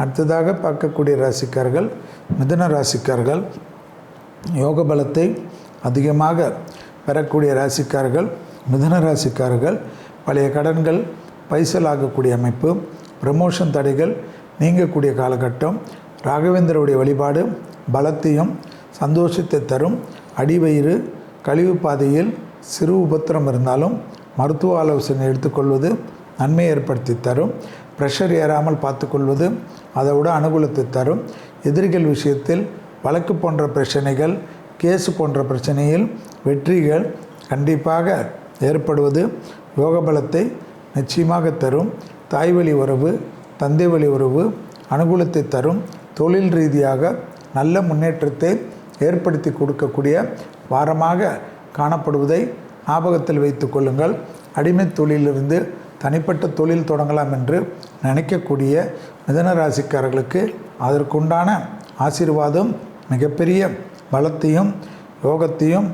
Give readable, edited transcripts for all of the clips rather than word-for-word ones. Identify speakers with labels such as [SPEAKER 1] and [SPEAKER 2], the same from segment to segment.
[SPEAKER 1] அடுத்ததாக பார்க்கக்கூடிய ராசிக்காரர்கள் மிதுன ராசிக்காரர்கள். யோக பலத்தை அதிகமாக பெறக்கூடிய ராசிக்காரர்கள் மிதுன ராசிக்காரர்கள். பழைய கடன்கள் பைசலாகக்கூடிய அமைப்பு, ப்ரமோஷன் தடைகள் நீங்கக்கூடிய காலகட்டம். ராகவேந்தருடைய வழிபாடு பலத்தையும் சந்தோஷத்தை தரும். அடிவயிறு கழிவு பாதையில் சிறு உபத்திரம் இருந்தாலும் மருத்துவ ஆலோசனை எடுத்துக்கொள்வது நன்மை ஏற்படுத்தி தரும். ப்ரெஷர் ஏறாமல் பார்த்துக்கொள்வது அதை விட அனுகூலத்தை தரும். எதிரிகள் விஷயத்தில் வழக்கு போன்ற பிரச்சனைகள், கேஸு போன்ற பிரச்சனையில் வெற்றிகள் கண்டிப்பாக ஏற்படுவது யோக பலத்தை நிச்சயமாக தரும். தாய் வழி உறவு, தந்தை வழி உறவு அனுகூலத்தை தரும். தொழில் ரீதியாக நல்ல முன்னேற்றத்தை ஏற்படுத்தி கொடுக்கக்கூடிய வாரமாக காணப்படுவதை ஞாபகத்தில் வைத்து கொள்ளுங்கள். அடிமை தொழிலிருந்து தனிப்பட்ட தொழில் தொடங்கலாம் என்று நினைக்கக்கூடிய மிதுன ராசிக்காரர்களுக்கு அதற்குண்டான ஆசீர்வாதம் மிகப்பெரிய பலத்தையும் யோகத்தையும்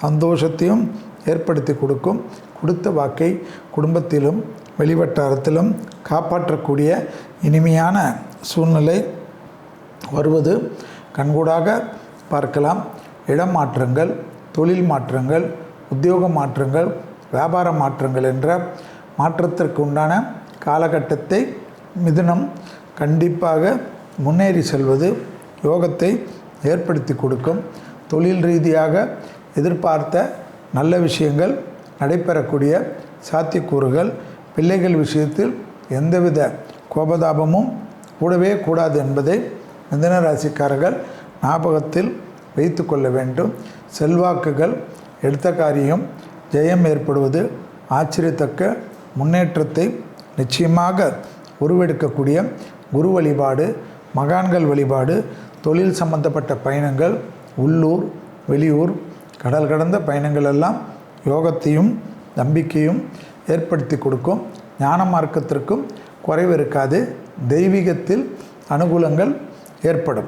[SPEAKER 1] சந்தோஷத்தையும் ஏற்படுத்தி கொடுக்கும். கொடுத்த வாக்கை குடும்பத்திலும் வெளிவட்டாரத்திலும் காப்பாற்றக்கூடிய இனிமையான சூழ்நிலை வருவது கண்கூடாக பார்க்கலாம். இடம் மாற்றங்கள், தொழில் மாற்றங்கள், உத்தியோக மாற்றங்கள், வியாபார மாற்றங்கள் என்ற மாற்றத்திற்கு உண்டான காலகட்டத்தை மிதுனம் கண்டிப்பாக முன்னேறி செல்வது யோகத்தை ஏற்படுத்தி கொடுக்கும். தொழில் ரீதியாக எதிர்பார்த்த நல்ல விஷயங்கள் நடைபெறக்கூடிய சாத்தியக்கூறுகள். பிள்ளைகள் விஷயத்தில் எந்தவித கோபதாபமும் கூடவே கூடாது என்பதை மிதுன ராசிக்காரர்கள் ஞாபகத்தில் வைத்து கொள்ள வேண்டும். செல்வாக்குகள் எடுத்த காரியம் ஜெயம் ஏற்படுவது ஆச்சரியத்தக்க முன்னேற்றத்தை நிச்சயமாக உருவெடுக்கக்கூடிய குரு வழிபாடு, மகான்கள் வழிபாடு, தொழில் சம்பந்தப்பட்ட பயணங்கள், உள்ளூர் வெளியூர் கடல் கடந்த பயணங்கள் எல்லாம் யோகத்தையும் நம்பிக்கையும் ஏற்படுத்தி கொடுக்கும். ஞான மார்க்கத்திற்கும் குறைவு இருக்காது. தெய்வீகத்தில் அனுகூலங்கள் ஏற்படும்.